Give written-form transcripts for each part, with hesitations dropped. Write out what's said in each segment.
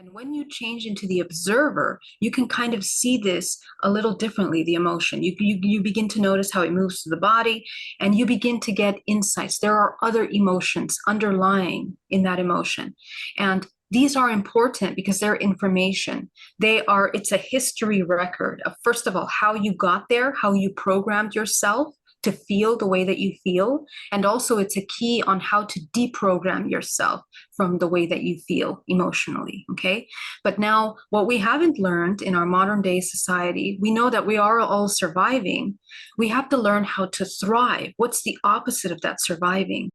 And when you change into the observer, you can kind of see this a little differently, the emotion. You begin to notice how it moves through the body, and you begin to get insights. There are other emotions underlying in that emotion. And these are important because they're information. It's a history record of, first of all, how you got there, how you programmed yourself to feel the way that you feel. And also it's a key on how to deprogram yourself from the way that you feel emotionally, okay? But now what we haven't learned in our modern day society, we know that we are all surviving. We have to learn how to thrive. What's the opposite of that surviving?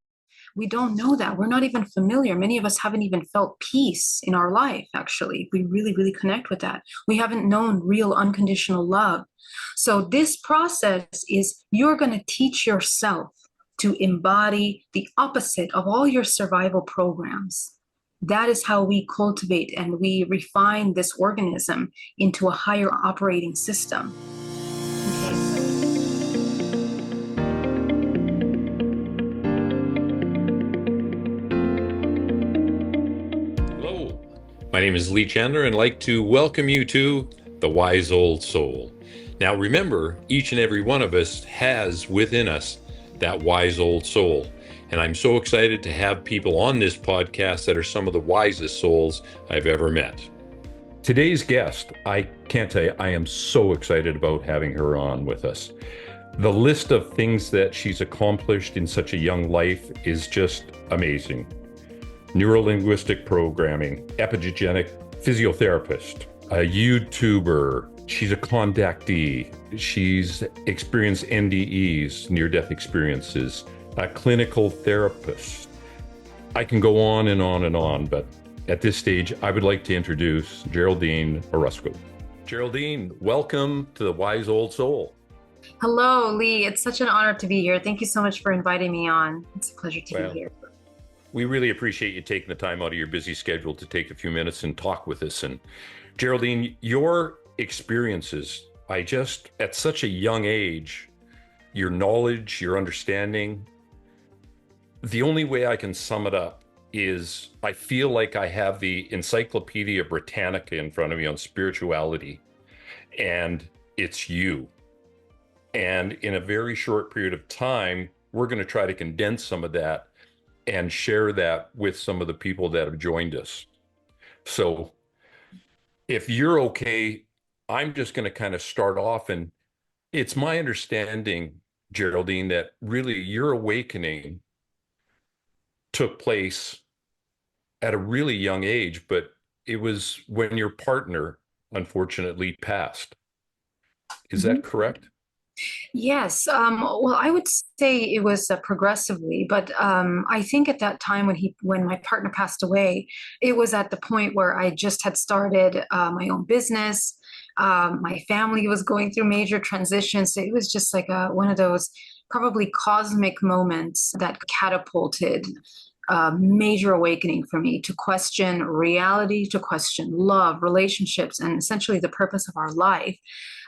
We don't know that. We're not even familiar. Many of us haven't even felt peace in our life, actually. We really, really connect with that. We haven't known real unconditional love. So this process is you're going to teach yourself to embody the opposite of all your survival programs. That is how we cultivate and we refine this organism into a higher operating system. My name is Lee Chandler, and I'd like to welcome you to The Wise Old Soul. Now remember, each and every one of us has within us that wise old soul. And I'm so excited to have people on this podcast that are some of the wisest souls I've ever met. Today's guest, I can't tell you, I am so excited about having her on with us. The list of things that she's accomplished in such a young life is just amazing. Neurolinguistic programming, epigenetic physiotherapist, a YouTuber. She's a contactee. She's experienced NDEs, near-death experiences, a clinical therapist. I can go on and on and on, but at this stage, I would like to introduce Geraldine Orozco. Geraldine, welcome to the Wise Old Soul. Hello, Lee. It's such an honor to be here. Thank you so much for inviting me on. It's a pleasure to be here. We really appreciate you taking the time out of your busy schedule to take a few minutes and talk with us. And Geraldine, your experiences, at such a young age, your knowledge, your understanding, the only way I can sum it up is I feel like I have the Encyclopedia Britannica in front of me on spirituality, and it's you. And in a very short period of time, we're going to try to condense some of that and share that with some of the people that have joined us. So if you're okay, I'm just going to kind of start off. And it's my understanding, Geraldine, that really your awakening took place at a really young age, but it was when your partner unfortunately passed. Is that correct? Yes. Well, I would say it was progressively, but I think at that time when my partner passed away, it was at the point where I just had started my own business. My family was going through major transitions. So it was just like one of those probably cosmic moments that catapulted major awakening for me to question reality, to question love, relationships, and essentially the purpose of our life.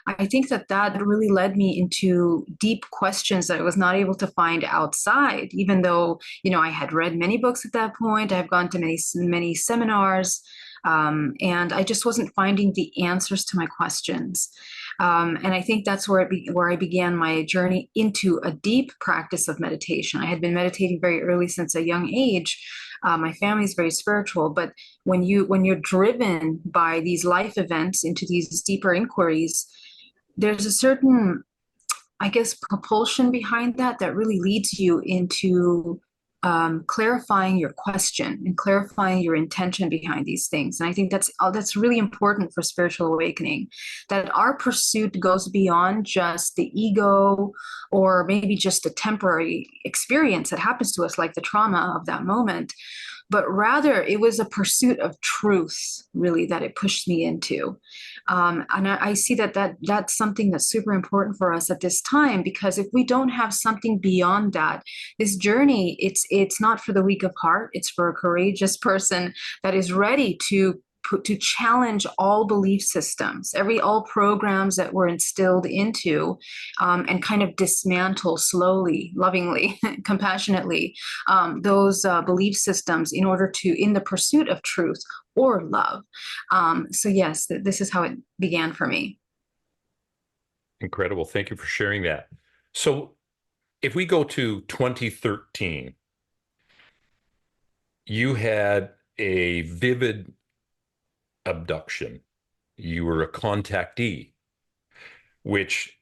I think that really led me into deep questions that I was not able to find outside, even though, I had read many books at that point. I've gone to many seminars, and I just wasn't finding the answers to my questions. And I think that's where I began my journey into a deep practice of meditation. I had been meditating very early since a young age. My family is very spiritual, but when you're driven by these life events into these deeper inquiries, there's a certain, I guess, propulsion behind that really leads you into clarifying your question and clarifying your intention behind these things. And I think that's really important for spiritual awakening, that our pursuit goes beyond just the ego or maybe just a temporary experience that happens to us, like the trauma of that moment. But rather, it was a pursuit of truth, really, that it pushed me into. And I see that's something that's super important for us at this time, because if we don't have something beyond that, this journey, it's not for the weak of heart. It's for a courageous person that is ready to challenge all belief systems, all programs that were instilled into, and kind of dismantle slowly, lovingly, compassionately, those belief systems in the pursuit of truth or love. So yes, this is how it began for me. Incredible. Thank you for sharing that. So if we go to 2013, you had a vivid abduction. You were a contactee, which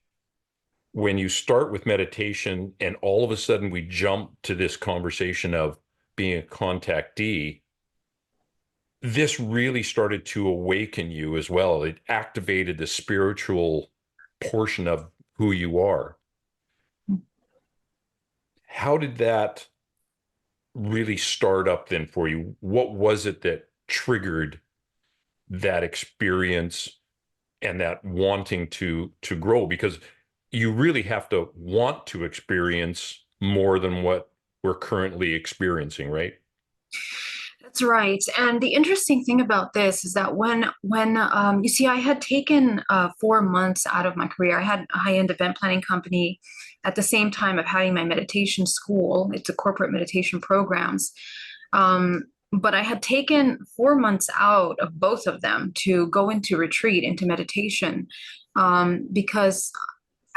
when you start with meditation and all of a sudden we jump to this conversation of being a contactee, this really started to awaken you as well. It activated the spiritual portion of who you are. How did that really start up then for you? What was it that triggered that experience and that wanting to grow? Because you really have to want to experience more than what we're currently experiencing, right? That's right. And the interesting thing about this is that when you see, I had taken 4 months out of my career. I had a high-end event planning company at the same time of having my meditation school. It's a corporate meditation programs. But I had taken 4 months out of both of them to go into retreat, into meditation, because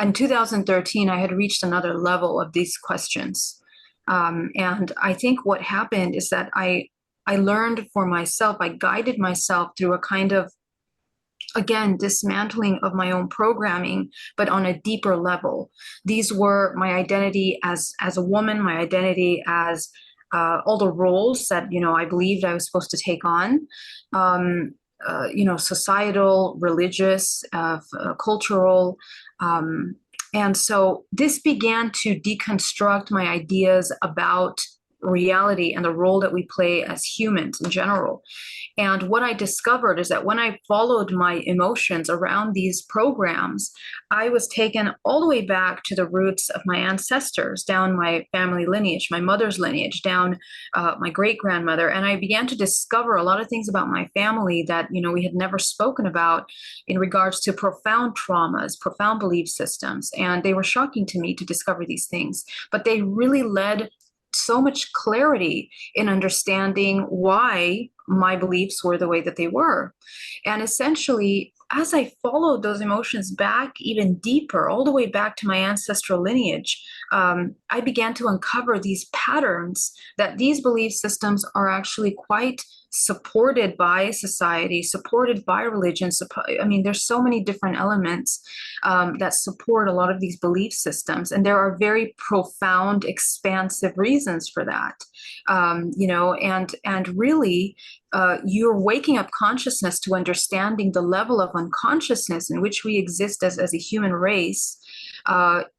in 2013, I had reached another level of these questions. And I think what happened is that I learned for myself, I guided myself through a kind of, again, dismantling of my own programming, but on a deeper level. These were my identity as a woman, my identity as all the roles that, I believed I was supposed to take on. Societal, religious, cultural. And so this began to deconstruct my ideas about reality and the role that we play as humans in general. And what I discovered is that when I followed my emotions around these programs, I was taken all the way back to the roots of my ancestors, down my family lineage, my mother's lineage, down my great grandmother. And I began to discover a lot of things about my family that, we had never spoken about in regards to profound traumas, profound belief systems. And they were shocking to me to discover these things, but they really led so much clarity in understanding why my beliefs were the way that they were. And essentially, as I followed those emotions back even deeper, all the way back to my ancestral lineage, I began to uncover these patterns that these belief systems are actually quite supported by society, supported by religion. I mean, there's so many different elements that support a lot of these belief systems, and there are very profound, expansive reasons for that. And really, you're waking up consciousness to understanding the level of unconsciousness in which we exist as a human race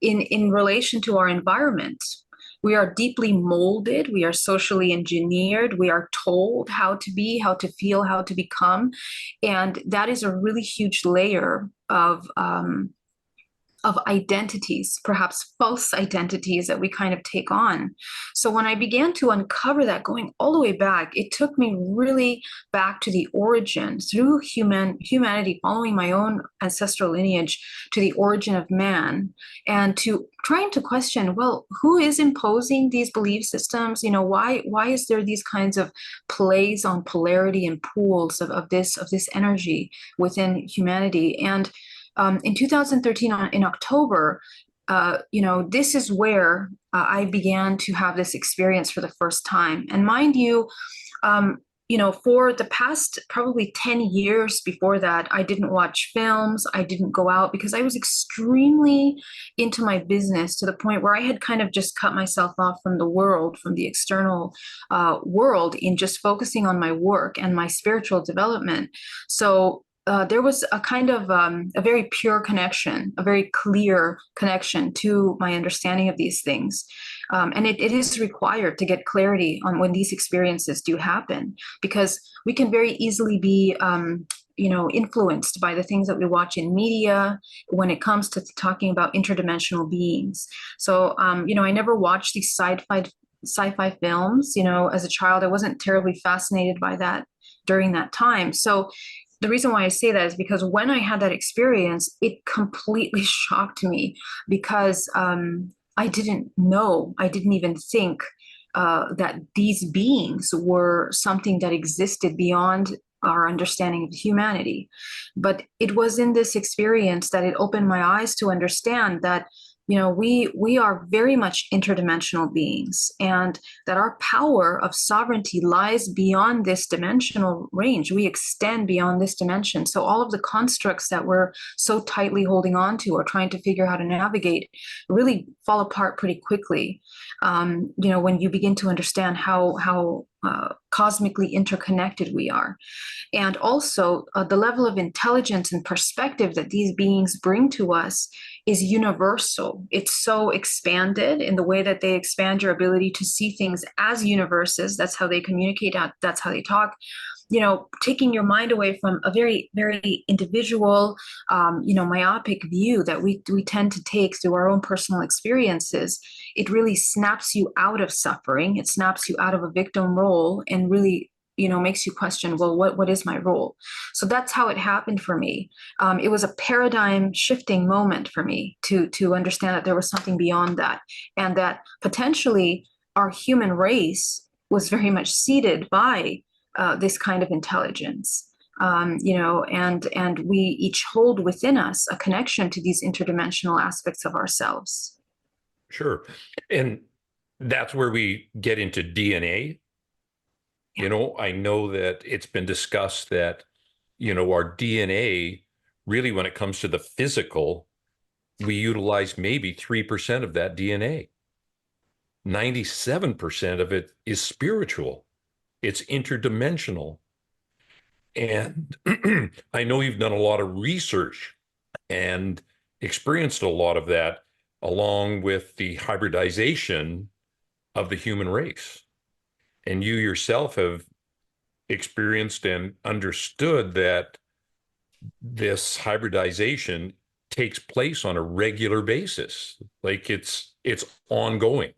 in relation to our environment. We are deeply molded. We are socially engineered. We are told how to be, how to feel, how to become. And that is a really huge layer of identities, perhaps false identities that we kind of take on. So when I began to uncover that, going all the way back, it took me really back to the origin through humanity, following my own ancestral lineage to the origin of man, and to trying to question, well, who is imposing these belief systems? Why is there these kinds of plays on polarity and pools of this energy within humanity? And in 2013, in October, this is where I began to have this experience for the first time. And mind you, for the past probably 10 years before that, I didn't watch films. I didn't go out because I was extremely into my business, to the point where I had kind of just cut myself off from the world, from the external world, in just focusing on my work and my spiritual development. So there was a kind of a very pure connection, a very clear connection to my understanding of these things. And it is required to get clarity on when these experiences do happen, because we can very easily be influenced by the things that we watch in media when it comes to talking about interdimensional beings. So, I never watched these sci-fi films. As a child, I wasn't terribly fascinated by that during that time. So the reason why I say that is because when I had that experience, it completely shocked me, because I didn't know, I didn't even think that these beings were something that existed beyond our understanding of humanity. But it was in this experience that it opened my eyes to understand that, we are very much interdimensional beings, and that our power of sovereignty lies beyond this dimensional range. We extend beyond this dimension. So all of the constructs that we're so tightly holding on to or trying to figure out how to navigate really fall apart pretty quickly. When you begin to understand how cosmically interconnected we are. And also the level of intelligence and perspective that these beings bring to us is universal. It's so expanded in the way that they expand your ability to see things as universes. That's how they communicate. That's how they talk. Taking your mind away from a very, very individual, myopic view that we tend to take through our own personal experiences. It really snaps you out of suffering. It snaps you out of a victim role and really, makes you question, well, what is my role? So that's how it happened for me. It was a paradigm shifting moment for me to understand that there was something beyond that, and that potentially our human race was very much seeded by this kind of intelligence, and we each hold within us a connection to these interdimensional aspects of ourselves. Sure. And that's where we get into DNA. Yeah. I know that it's been discussed that, our DNA, really, when it comes to the physical, we utilize maybe 3% of that DNA. 97% of it is spiritual. It's interdimensional. And I know you've done a lot of research and experienced a lot of that along with the hybridization of the human race. And you yourself have experienced and understood that this hybridization takes place on a regular basis. Like it's ongoing.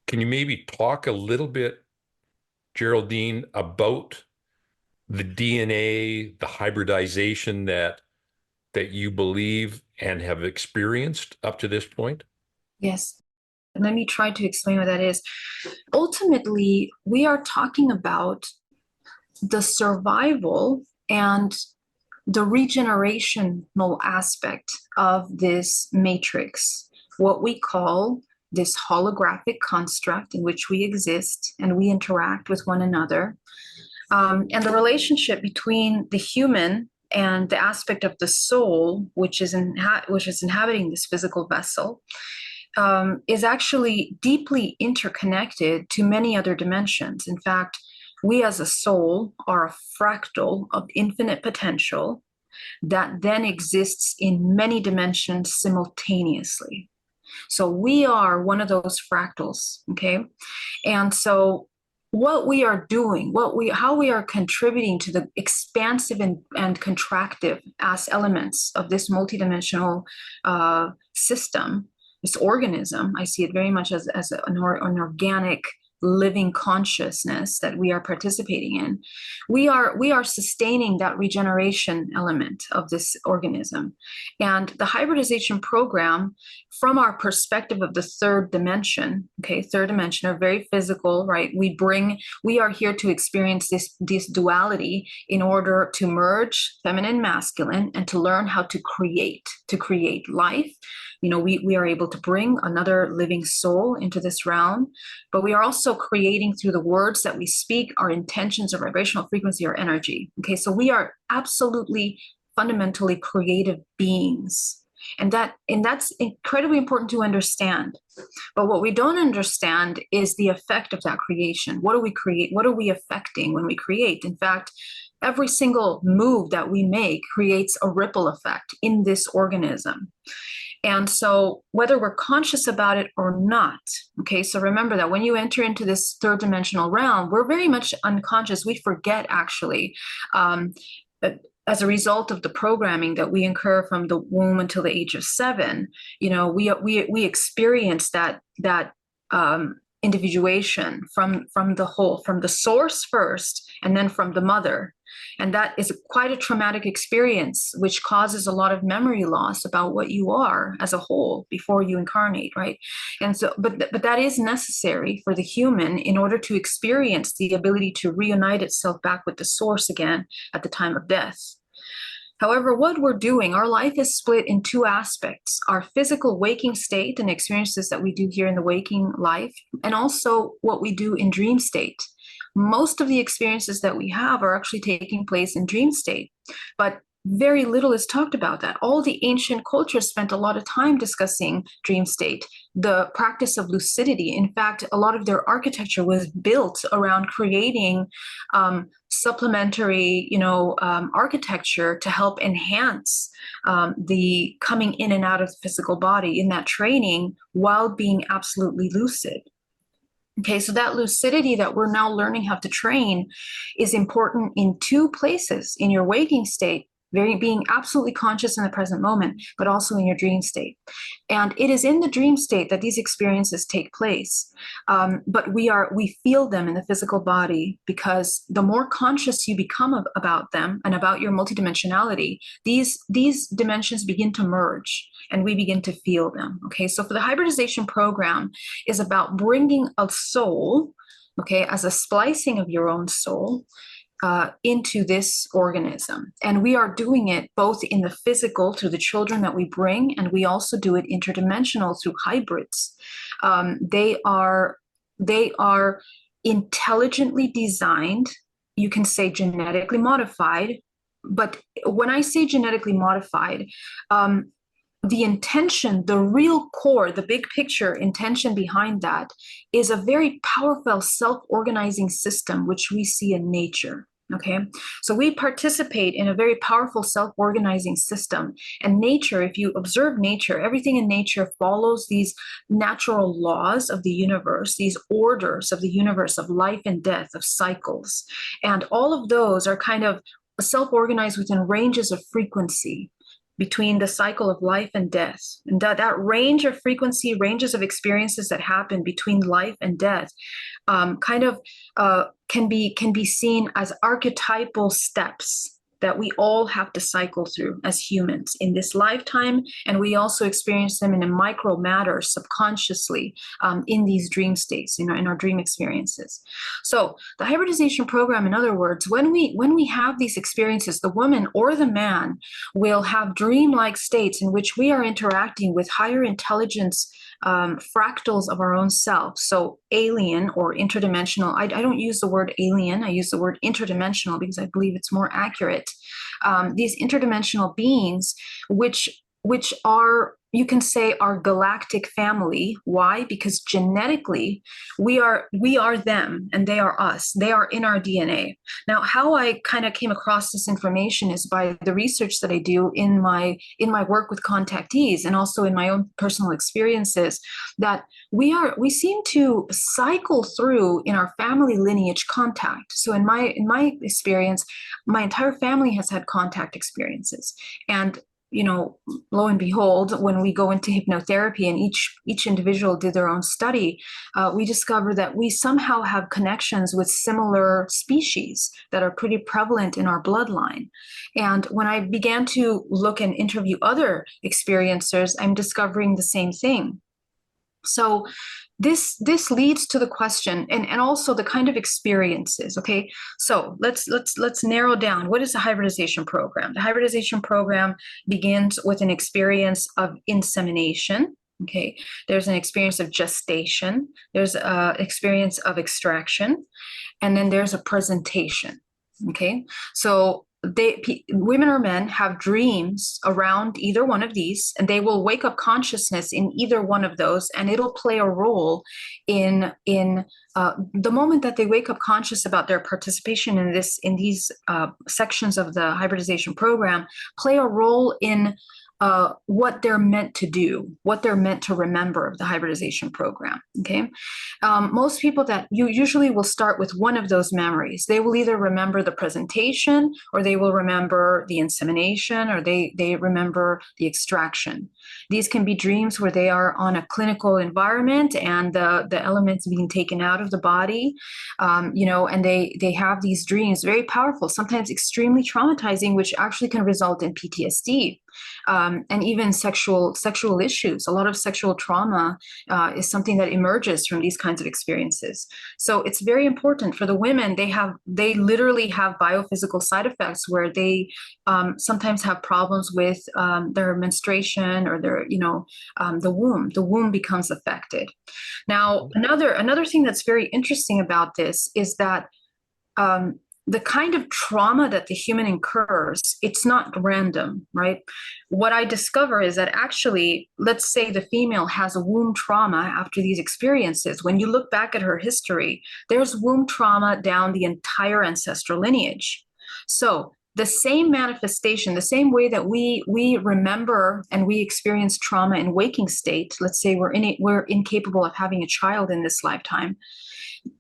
Can you maybe talk a little bit, Geraldine, about the DNA, the hybridization that you believe and have experienced up to this point? Yes. Let me try to explain what that is. Ultimately, we are talking about the survival and the regenerational aspect of this matrix, what we call this holographic construct in which we exist and we interact with one another. And the relationship between the human and the aspect of the soul, which is inhabiting this physical vessel, is actually deeply interconnected to many other dimensions. In fact, we as a soul are a fractal of infinite potential that then exists in many dimensions simultaneously. So we are one of those fractals, okay? And so what we are doing, how we are contributing to the expansive and contractive as elements of this multidimensional system, this organism, I see it very much as an organic living consciousness that we are participating in. We are sustaining that regeneration element of this organism. And the hybridization program, from our perspective of the third dimension, third dimension, are very physical, right? We are here to experience this duality in order to merge feminine, masculine, and to learn how to create life. We are able to bring another living soul into this realm, but we are also creating through the words that we speak, our intentions, our vibrational frequency, our energy. So we are absolutely fundamentally creative beings. And that's incredibly important to understand. But what we don't understand is the effect of that creation. What do we create? What are we affecting when we create? In fact, every single move that we make creates a ripple effect in this organism. And so whether we're conscious about it or not, so remember that when you enter into this third dimensional realm, we're very much unconscious. We forget, actually, as a result of the programming that we incur from the womb until the age of 7, we experience that individuation from the whole, from the source first, and then from the mother. And that is quite a traumatic experience, which causes a lot of memory loss about what you are as a whole before you incarnate, right? And so, but that is necessary for the human in order to experience the ability to reunite itself back with the source again at the time of death. However, what we're doing, our life is split in two aspects: our physical waking state and experiences that we do here in the waking life, and also what we do in dream state. Most of the experiences that we have are actually taking place in dream state, but very little is talked about that. All the ancient cultures spent a lot of time discussing dream state, the practice of lucidity. In fact, a lot of their architecture was built around creating supplementary, architecture to help enhance the coming in and out of the physical body in that training while being absolutely lucid. Okay, so that lucidity that we're now learning how to train is important in two places: in your waking state, being absolutely conscious in the present moment, but also in your dream state. And it is in the dream state that these experiences take place. But we feel them in the physical body, because the more conscious you become about them and about your multidimensionality, these dimensions begin to merge and we begin to feel them. Okay, so for the hybridization program is about bringing a soul, okay, as a splicing of your own soul, into this organism. And we are doing it both in the physical through the children that we bring, and we also do it interdimensional through hybrids. They are intelligently designed, you can say genetically modified, but when I say genetically modified, the intention, the real core, the big picture intention behind that is a very powerful self-organizing system, which we see in nature. Okay, so we participate in a very powerful self-organizing system. And nature, if you observe nature, everything in nature follows these natural laws of the universe, these orders of the universe of life and death, of cycles. And all of those are kind of self-organized within ranges of frequency between the cycle of life and death. And that range of frequency, ranges of experiences that happen between life and death can be seen as archetypal steps that we all have to cycle through as humans in this lifetime. And we also experience them in a micro matter subconsciously in these dream states, in our dream experiences. So the hybridization program, in other words, when we have these experiences, the woman or the man will have dream-like states in which we are interacting with higher intelligence fractals of our own self. So alien or interdimensional, I don't use the word alien, I use the word interdimensional because I believe it's more accurate. These interdimensional beings, which are, you can say, our galactic family. Why? Because genetically we are them and they are us. They are in our DNA. Now, how I kind of came across this information is by the research that I do in my work with contactees, and also in my own personal experiences, that we seem to cycle through in our family lineage contact. So in my experience, my entire family has had contact experiences. And lo and behold, when we go into hypnotherapy and each individual did their own study, we discover that we somehow have connections with similar species that are pretty prevalent in our bloodline. And when I began to look and interview other experiencers, I'm discovering the same thing. So this leads to the question, and also the kind of experiences. Okay, so let's narrow down. What is the hybridization program? The hybridization program begins with an experience of insemination. Okay, there's an experience of gestation. There's an experience of extraction, and then there's a presentation. Okay, so women or men have dreams around either one of these, and they will wake up consciousness in either one of those, and it'll play a role in the moment that they wake up conscious about their participation in these sections of the hybridization program, play a role in what they're meant to do, what they're meant to remember of the hybridization program. Okay. Most people that you usually will start with one of those memories. They will either remember the presentation, or they will remember the insemination, or they remember the extraction. These can be dreams where they are on a clinical environment and the elements being taken out of the body, and they have these dreams, very powerful, sometimes extremely traumatizing, which actually can result in PTSD. And even sexual issues. A lot of sexual trauma is something that emerges from these kinds of experiences. So it's very important for the women. They literally have biophysical side effects where they sometimes have problems with their menstruation, or the womb. The womb becomes affected. Now, another thing that's very interesting about this is that the kind of trauma that the human incurs, it's not random, right? What I discover is that actually, let's say the female has a womb trauma after these experiences. When you look back at her history, there's womb trauma down the entire ancestral lineage. So the same manifestation, the same way that we remember and we experience trauma in waking state, let's say we're incapable of having a child in this lifetime,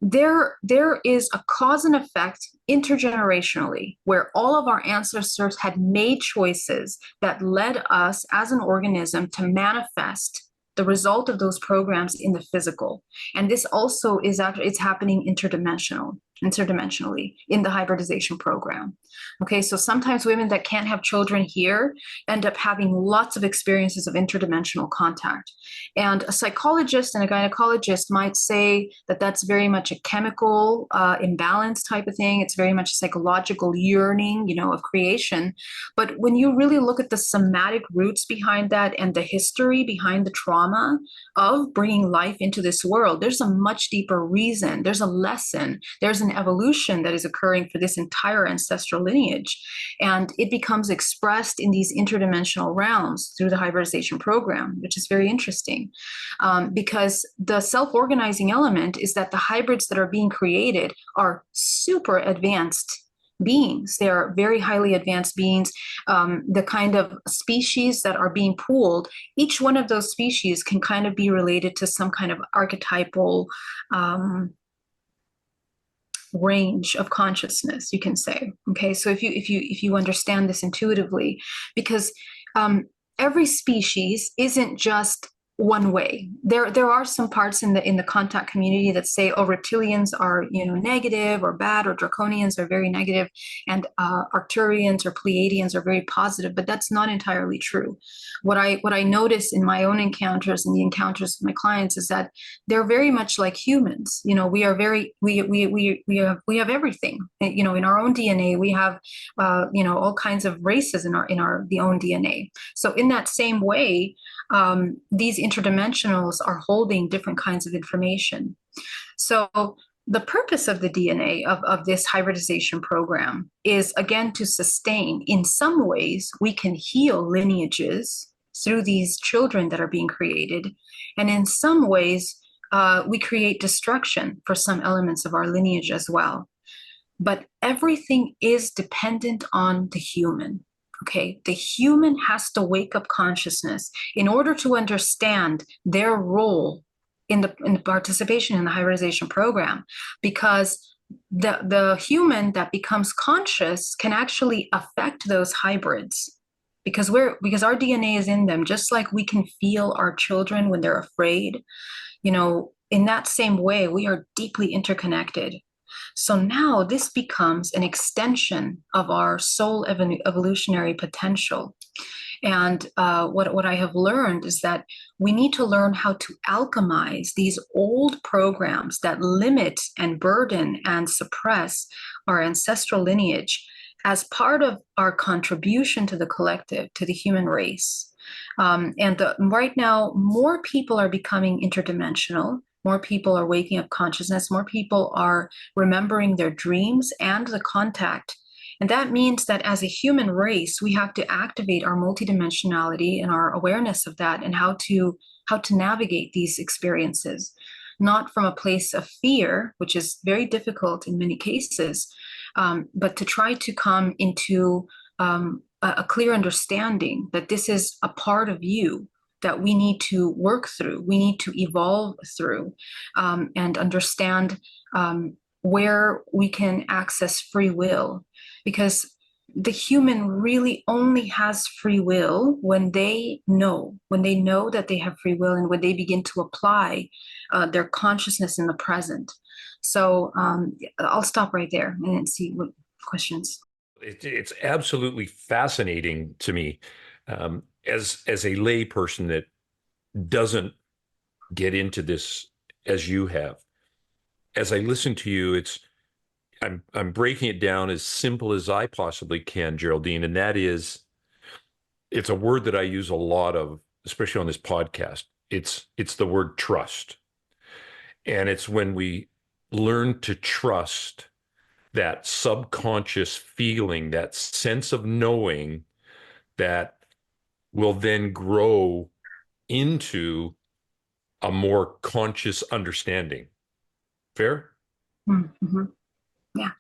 there is a cause and effect intergenerationally, where all of our ancestors had made choices that led us as an organism to manifest the result of those programs in the physical. And this also is actually, it's happening interdimensionally in the hybridization program. Okay, so sometimes women that can't have children here end up having lots of experiences of interdimensional contact. And a psychologist and a gynecologist might say that that's very much a chemical imbalance type of thing. It's very much psychological yearning, of creation. But when you really look at the somatic roots behind that and the history behind the trauma of bringing life into this world, there's a much deeper reason. There's a lesson. There's an evolution that is occurring for this entire ancestral lineage. And it becomes expressed in these interdimensional realms through the hybridization program, which is very interesting. Because the self-organizing element is that the hybrids that are being created are super advanced beings. They are very highly advanced beings. The kind of species that are being pooled, each one of those species can kind of be related to some kind of archetypal range of consciousness, you can say. Okay, so if you understand this intuitively, because every species isn't just one way. There are some parts in the contact community that say, oh, reptilians are negative or bad, or draconians are very negative, and Arcturians or Pleiadians are very positive. But that's not entirely true. What I notice in my own encounters and the encounters with my clients is that they're very much like humans. We are very we have everything. In our own DNA, we have all kinds of races in our own DNA. So in that same way, these interdimensionals are holding different kinds of information. So the purpose of the DNA of this hybridization program is, again, to sustain. In some ways, we can heal lineages through these children that are being created. And in some ways, we create destruction for some elements of our lineage as well. But everything is dependent on the human. Okay, the human has to wake up consciousness in order to understand their role in the participation in the hybridization program, because the human that becomes conscious can actually affect those hybrids, because our DNA is in them, just like we can feel our children when they're afraid. In that same way, we are deeply interconnected. So now this becomes an extension of our soul evolutionary potential. And what I have learned is that we need to learn how to alchemize these old programs that limit and burden and suppress our ancestral lineage as part of our contribution to the collective, to the human race. Right now, more people are becoming interdimensional. More people are waking up consciousness. More people are remembering their dreams and the contact. And that means that as a human race, we have to activate our multidimensionality and our awareness of that, and how to navigate these experiences, not from a place of fear, which is very difficult in many cases, but to try to come into a clear understanding that this is a part of you that we need to work through, we need to evolve through, and understand where we can access free will. Because the human really only has free will when they know that they have free will, and when they begin to apply their consciousness in the present. So I'll stop right there and see what questions. It's absolutely fascinating to me, as a lay person that doesn't get into this as you have. As I listen to you, I'm breaking it down as simple as I possibly can, Geraldine, and that is, it's a word that I use a lot of, especially on this podcast. It's the word trust, and it's when we learn to trust that subconscious feeling, that sense of knowing that will then grow into a more conscious understanding. Fair? Mm-hmm. Yeah.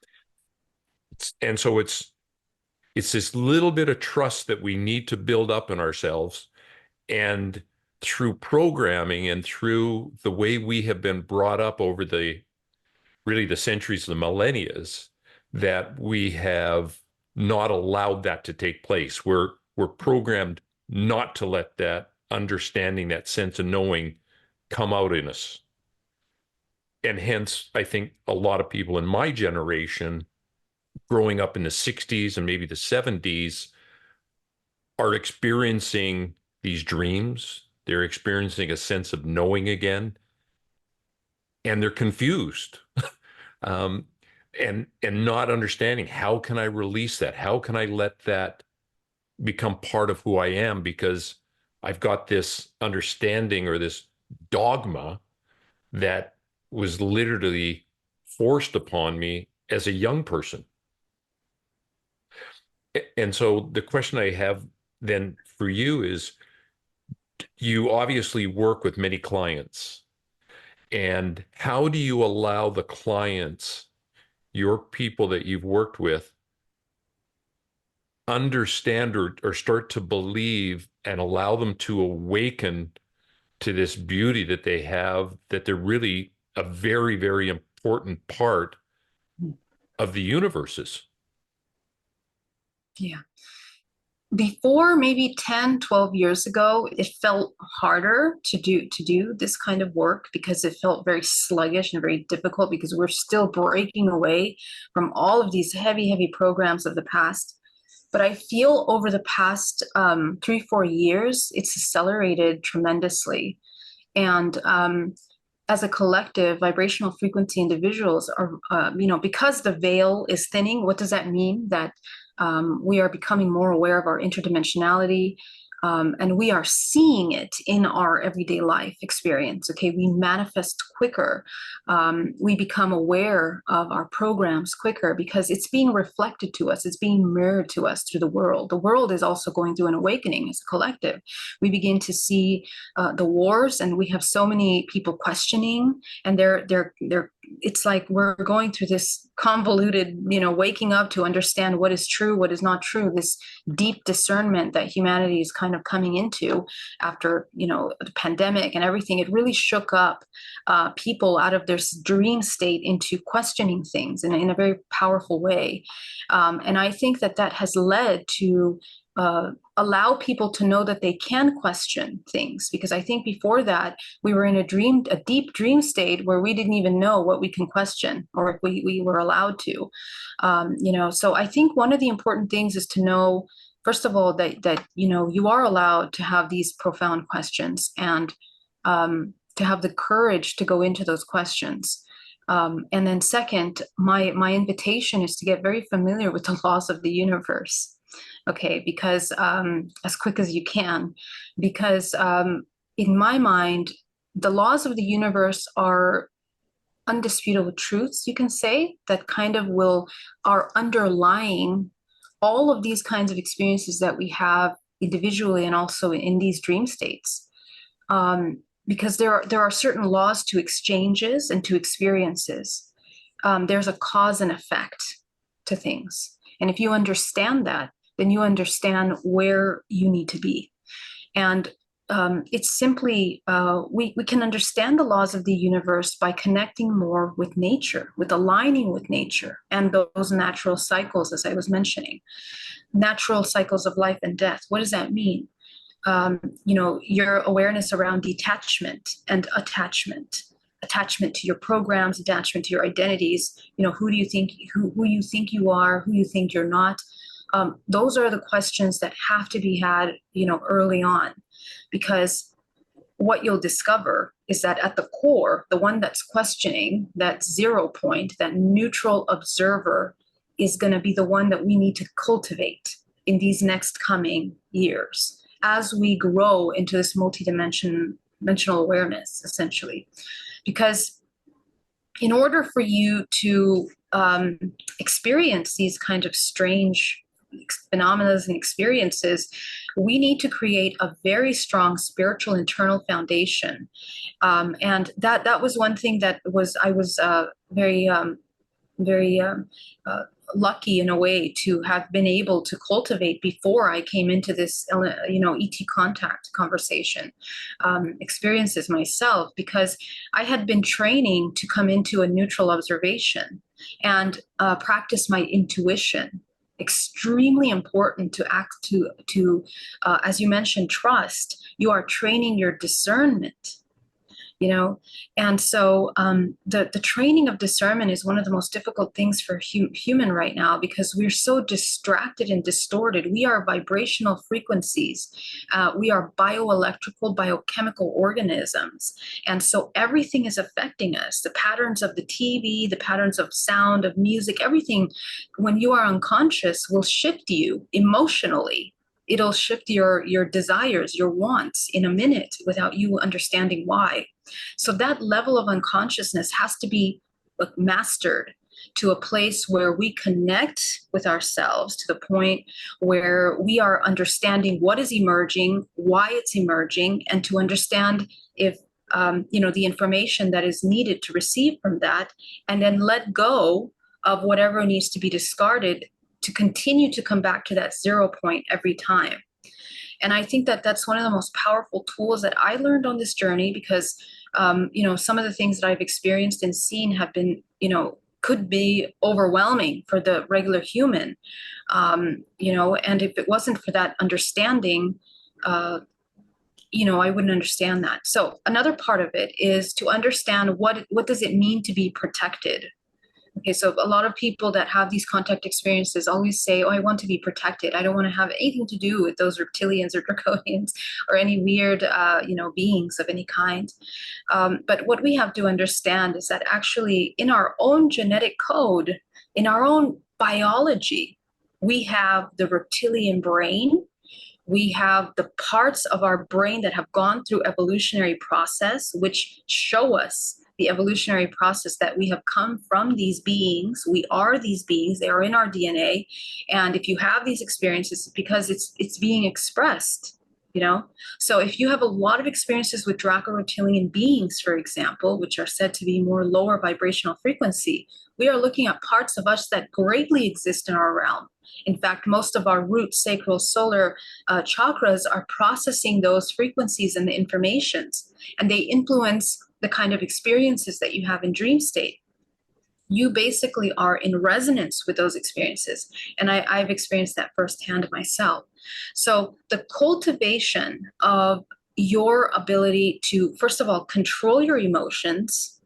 And so it's this little bit of trust that we need to build up in ourselves. And through programming and through the way we have been brought up over the centuries, the millennia, that we have not allowed that to take place. We're programmed not to let that understanding, that sense of knowing, come out in us. And hence, I think a lot of people in my generation, growing up in the 60s and maybe the 70s, are experiencing these dreams. They're experiencing a sense of knowing again, and they're confused. um, and not understanding, how can I release that? How can I let that become part of who I am? Because I've got this understanding or this dogma that was literally forced upon me as a young person. And so the question I have then for you is, you obviously work with many clients, and how do you allow the clients, your people that you've worked with, understand or start to believe and allow them to awaken to this beauty that they have, that they're really a very, very important part of the universes? Yeah. Before maybe 10, 12 years ago, it felt harder to do this kind of work, because it felt very sluggish and very difficult, because we're still breaking away from all of these heavy programs of the past. But I feel over the past 3, 4 years, it's accelerated tremendously. And as a collective, vibrational frequency individuals are, because the veil is thinning. What does that mean? That we are becoming more aware of our interdimensionality, and we are seeing it in our everyday life experience. Okay, we manifest quicker. We become aware of our programs quicker, because it's being reflected to us. It's being mirrored to us through the world. The world is also going through an awakening as a collective. We begin to see the wars, and we have so many people questioning, and they're it's like we're going through this convoluted, waking up to understand what is true, what is not true, this deep discernment that humanity is kind of coming into after, the pandemic and everything. It really shook up people out of their dream state into questioning things in a very powerful way. And I think that has led to allow people to know that they can question things, because I think before that we were in a deep dream state where we didn't even know what we can question, or if we were allowed to. So I think one of the important things is to know, first of all, that you are allowed to have these profound questions, and to have the courage to go into those questions. And then second, my invitation is to get very familiar with the laws of the universe. Okay, because as quick as you can, because in my mind, the laws of the universe are undisputable truths, you can say, that kind of are underlying all of these kinds of experiences that we have individually and also in these dream states. Because there are certain laws to exchanges and to experiences. There's a cause and effect to things. And if you understand that, then you understand where you need to be. And it's simply, we can understand the laws of the universe by connecting more with nature, with aligning with nature and those natural cycles, as I was mentioning, natural cycles of life and death. What does that mean? Your awareness around detachment and attachment to your programs, attachment to your identities. Who you think you are, who you think you're not. Those are the questions that have to be had, early on, because what you'll discover is that at the core, the one that's questioning, that 0 point, that neutral observer, is going to be the one that we need to cultivate in these next coming years as we grow into this multidimensional awareness, essentially. Because in order for you to experience these kind of strange phenomena and experiences, we need to create a very strong spiritual internal foundation. And that was one thing that I was very lucky in a way to have been able to cultivate before I came into this, ET contact conversation experiences myself, because I had been training to come into a neutral observation and practice my intuition. Extremely important to act to as you mentioned, trust. You are training your discernment. And so the training of discernment is one of the most difficult things for human right now, because we're so distracted and distorted. We are vibrational frequencies. We are bioelectrical, biochemical organisms. And so everything is affecting us. The patterns of the TV, the patterns of sound, of music, everything, when you are unconscious, will shift you emotionally. It'll shift your desires, your wants in a minute without you understanding why. So that level of unconsciousness has to be mastered to a place where we connect with ourselves to the point where we are understanding what is emerging, why it's emerging, and to understand if the information that is needed to receive from that, and then let go of whatever needs to be discarded to continue to come back to that 0 point every time. And I think that that's one of the most powerful tools that I learned on this journey, because, some of the things that I've experienced and seen have been, could be overwhelming for the regular human, and if it wasn't for that understanding, I wouldn't understand that. So another part of it is to understand what does it mean to be protected. Okay, so a lot of people that have these contact experiences always say, oh, I want to be protected. I don't want to have anything to do with those reptilians or draconians or any weird, beings of any kind. But what we have to understand is that actually in our own genetic code, in our own biology, we have the reptilian brain. We have the parts of our brain that have gone through evolutionary process, which show us the evolutionary process that we have come from these beings. We are these beings. They are in our DNA. And if you have these experiences, it's because it's being expressed, So if you have a lot of experiences with Draco-reptilian beings, for example, which are said to be more lower vibrational frequency, we are looking at parts of us that greatly exist in our realm. In fact, most of our root, sacral, solar chakras are processing those frequencies and the informations, and they influence the kind of experiences that you have in dream state. You basically are in resonance with those experiences. And I've experienced that firsthand myself. So the cultivation of your ability to, first of all, control your emotions,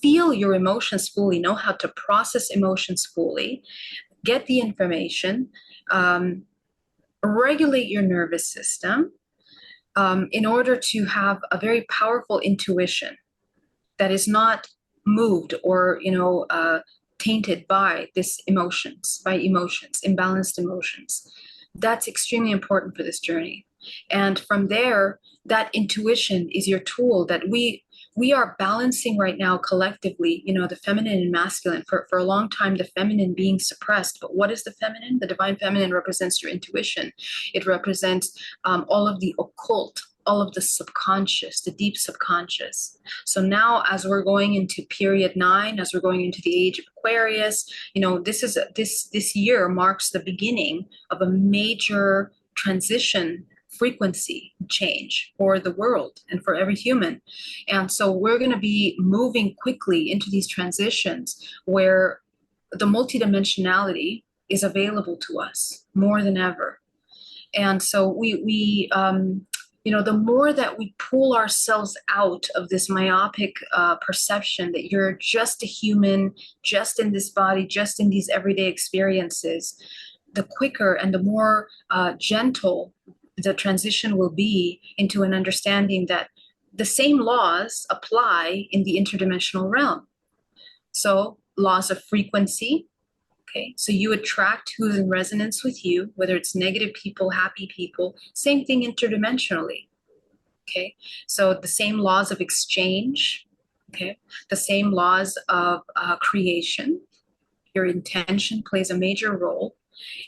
feel your emotions fully, know how to process emotions fully, get the information, regulate your nervous system, in order to have a very powerful intuition that is not moved or tainted by imbalanced emotions. That's extremely important for this journey. And from there, that intuition is your tool that we are balancing right now collectively, the feminine and masculine. For a long time, the feminine being suppressed. But what is the feminine? The divine feminine represents your intuition. It represents all of the occult, all of the subconscious, the deep subconscious. So now, as we're going into period 9, as we're going into the age of Aquarius, this year marks the beginning of a major transition frequency change for the world and for every human. And so we're going to be moving quickly into these transitions where the multidimensionality is available to us more than ever. And so the more that we pull ourselves out of this myopic perception that you're just a human, just in this body, just in these everyday experiences, the quicker and the more gentle the transition will be into an understanding that the same laws apply in the interdimensional realm. So laws of frequency. Okay, so you attract who's in resonance with you, whether it's negative people, happy people, same thing interdimensionally. Okay, so the same laws of exchange, okay, the same laws of creation. Your intention plays a major role.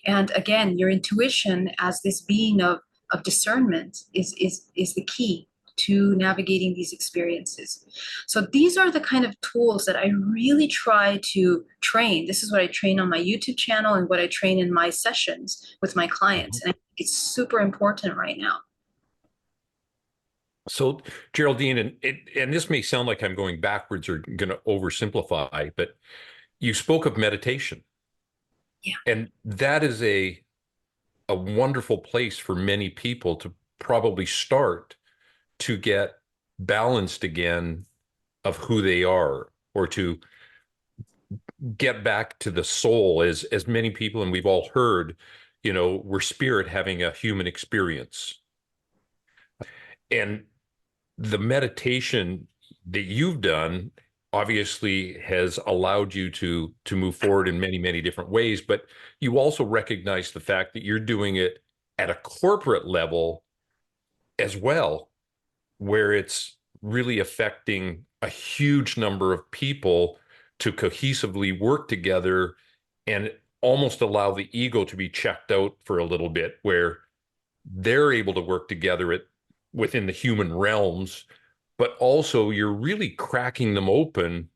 And again, your intuition as this being of discernment is the key to navigating these experiences. So these are the kind of tools that I really try to train. This is what I train on my YouTube channel and what I train in my sessions with my clients. And I think it's super important right now. So, Geraldine, and this may sound like I'm going backwards or going to oversimplify, but you spoke of meditation. Yeah. And that is a wonderful place for many people to probably start to get balanced again of who they are, or to get back to the soul, as many people, and we've all heard, we're spirit having a human experience. And the meditation that you've done obviously has allowed you to move forward in many, many different ways, but you also recognize the fact that you're doing it at a corporate level as well, where it's really affecting a huge number of people to cohesively work together and almost allow the ego to be checked out for a little bit, where they're able to work together within the human realms, but also you're really cracking them open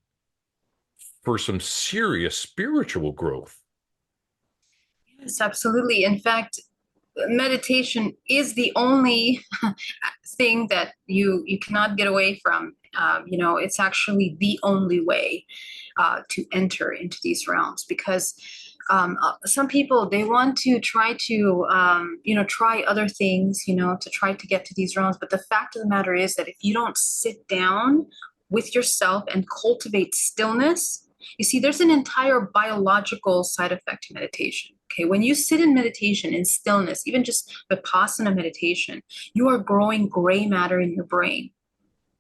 for some serious spiritual growth. Yes, absolutely. In fact, meditation is the only thing that you cannot get away from. It's actually the only way to enter into these realms, because some people, they want to try to try other things, to try to get to these realms. But the fact of the matter is that if you don't sit down with yourself and cultivate stillness, you see, there's an entire biological side effect to meditation. Okay, when you sit in meditation, in stillness, even just Vipassana meditation, you are growing gray matter in your brain.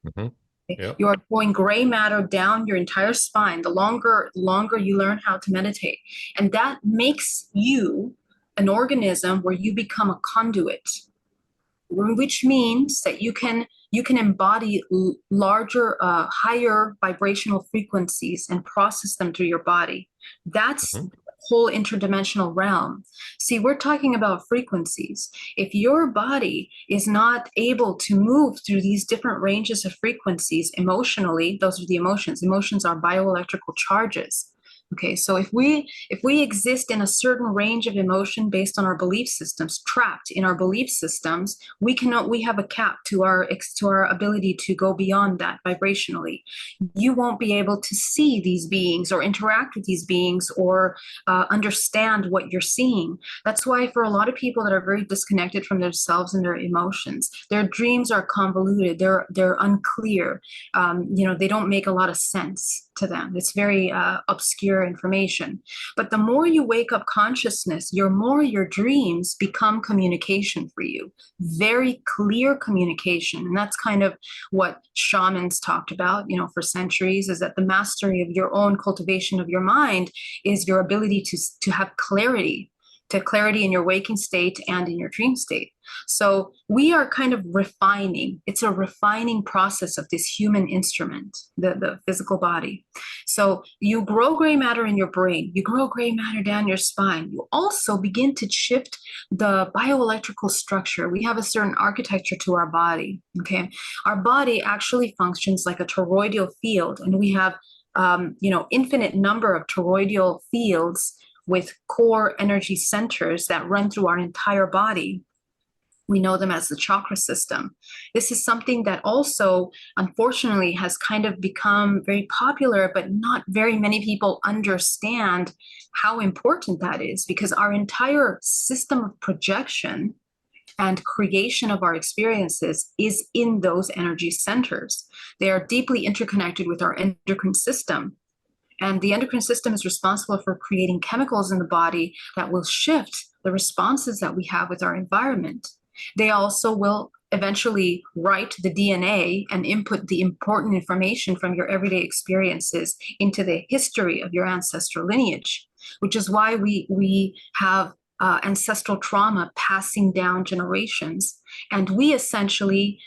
Mm-hmm. Yep. You are growing gray matter down your entire spine the longer you learn how to meditate. And that makes you an organism where you become a conduit, which means that you can embody larger, higher vibrational frequencies and process them through your body. That's whole interdimensional realm. See, we're talking about frequencies. If your body is not able to move through these different ranges of frequencies emotionally, those are the emotions. Emotions are bioelectrical charges. Okay, so if we exist in a certain range of emotion based on our belief systems, trapped in our belief systems, we have a cap to our ability to go beyond that vibrationally. You won't be able to see these beings or interact with these beings or understand what you're seeing. That's why for a lot of people that are very disconnected from themselves and their emotions, their dreams are convoluted. They're unclear. They don't make a lot of sense to them. It's very obscure information. But the more you wake up consciousness, more your dreams become communication for you. Very clear communication. And that's kind of what shamans talked about, for centuries, is that the mastery of your own cultivation of your mind is your ability to have clarity. to clarity in your waking state and in your dream state. So we are kind of refining. It's a refining process of this human instrument, the physical body. So you grow gray matter in your brain, you grow gray matter down your spine. You also begin to shift the bioelectrical structure. We have a certain architecture to our body, okay? Our body actually functions like a toroidal field, and we have infinite number of toroidal fields with core energy centers that run through our entire body. We know them as the chakra system. This is something that also, unfortunately, has kind of become very popular, but not very many people understand how important that is, because our entire system of projection and creation of our experiences is in those energy centers. They are deeply interconnected with our endocrine system. And the endocrine system is responsible for creating chemicals in the body that will shift the responses that we have with our environment. They also will eventually write the DNA and input the important information from your everyday experiences into the history of your ancestral lineage, which is why we have ancestral trauma passing down generations. And we essentially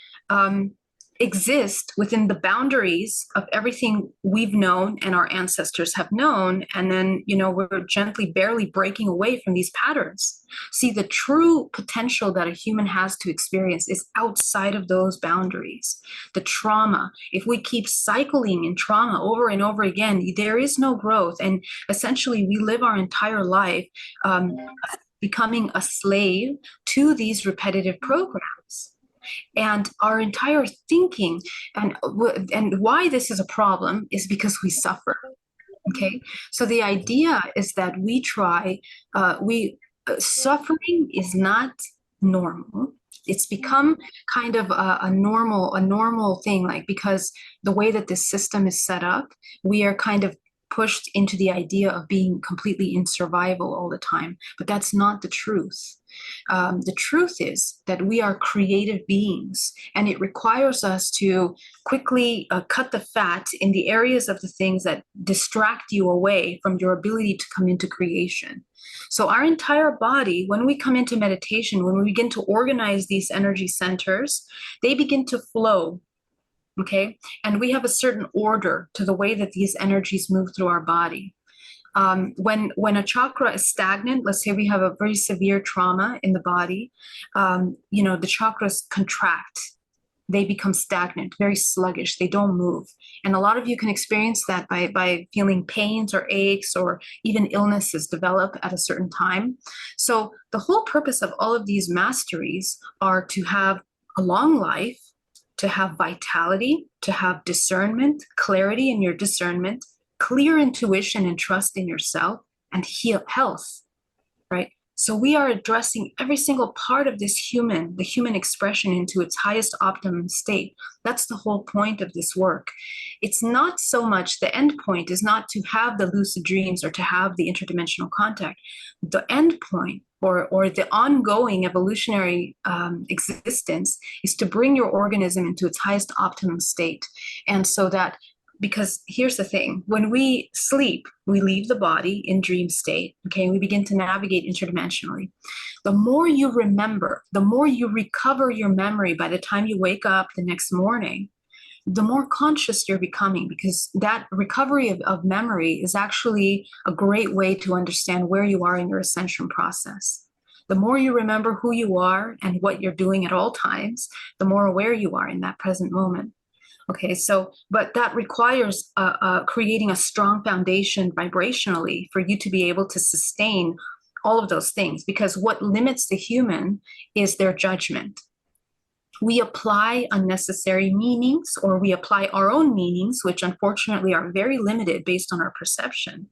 exist within the boundaries of everything we've known and our ancestors have known. And then, we're gently, barely breaking away from these patterns. See, the true potential that a human has to experience is outside of those boundaries. The trauma, if we keep cycling in trauma over and over again, there is no growth. And essentially, we live our entire life becoming a slave to these repetitive programs. And our entire thinking and why this is a problem is because we suffer. Okay, so the idea is that we try. Suffering is not normal. It's become kind of a normal thing, like, because the way that this system is set up, we are kind of pushed into the idea of being completely in survival all the time. But that's not the truth. The truth is that we are creative beings, and it requires us to quickly cut the fat in the areas of the things that distract you away from your ability to come into creation. So our entire body, when we come into meditation, when we begin to organize these energy centers, they begin to flow. Okay, and we have a certain order to the way that these energies move through our body. When a chakra is stagnant, let's say we have a very severe trauma in the body, the chakras contract. They become stagnant, very sluggish. They don't move. And a lot of you can experience that by feeling pains or aches or even illnesses develop at a certain time. So the whole purpose of all of these masteries are to have a long life, to have vitality, to have discernment, clarity in your discernment, clear intuition and trust in yourself, and health, right? So we are addressing every single part of the human expression into its highest optimum state. That's the whole point of this work. It's not so much, the end point is not to have the lucid dreams or to have the interdimensional contact. The end point or the ongoing evolutionary existence is to bring your organism into its highest optimum state. And so that, because here's the thing, when we sleep, we leave the body in dream state, okay, and we begin to navigate interdimensionally. The more you remember, the more you recover your memory by the time you wake up the next morning, the more conscious you're becoming, because that recovery of memory is actually a great way to understand where you are in your ascension process. The more you remember who you are and what you're doing at all times, the more aware you are in that present moment. Okay, so, but that requires creating a strong foundation vibrationally for you to be able to sustain all of those things, because what limits the human is their judgment. We apply unnecessary meanings, or we apply our own meanings, which unfortunately are very limited based on our perception,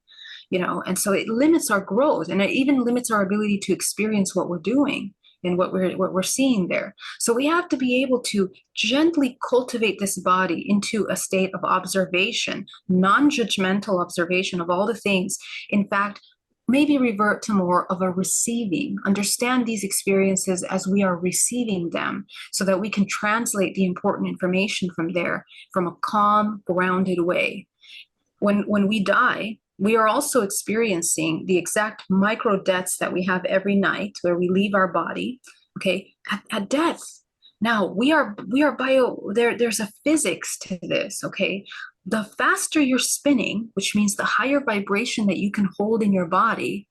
and so it limits our growth, and it even limits our ability to experience what we're doing and what we're seeing there. So we have to be able to gently cultivate this body into a state of observation, non-judgmental observation of all the things. In fact, maybe revert to more of a receiving, understand these experiences as we are receiving them, so that we can translate the important information from there from a calm, grounded way. When we die, we are also experiencing the exact micro deaths that we have every night where we leave our body, okay, at death. Now we are there's a physics to this, okay? The faster you're spinning, which means the higher vibration that you can hold in your body,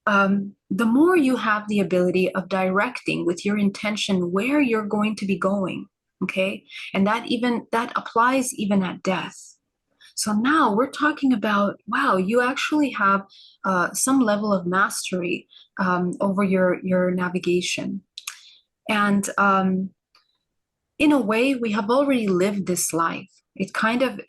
the more you have the ability of directing with your intention where you're going to be going, okay? And that applies even at death. So now we're talking about, wow, you actually have some level of mastery over your navigation. And in a way, we have already lived this life. It kind of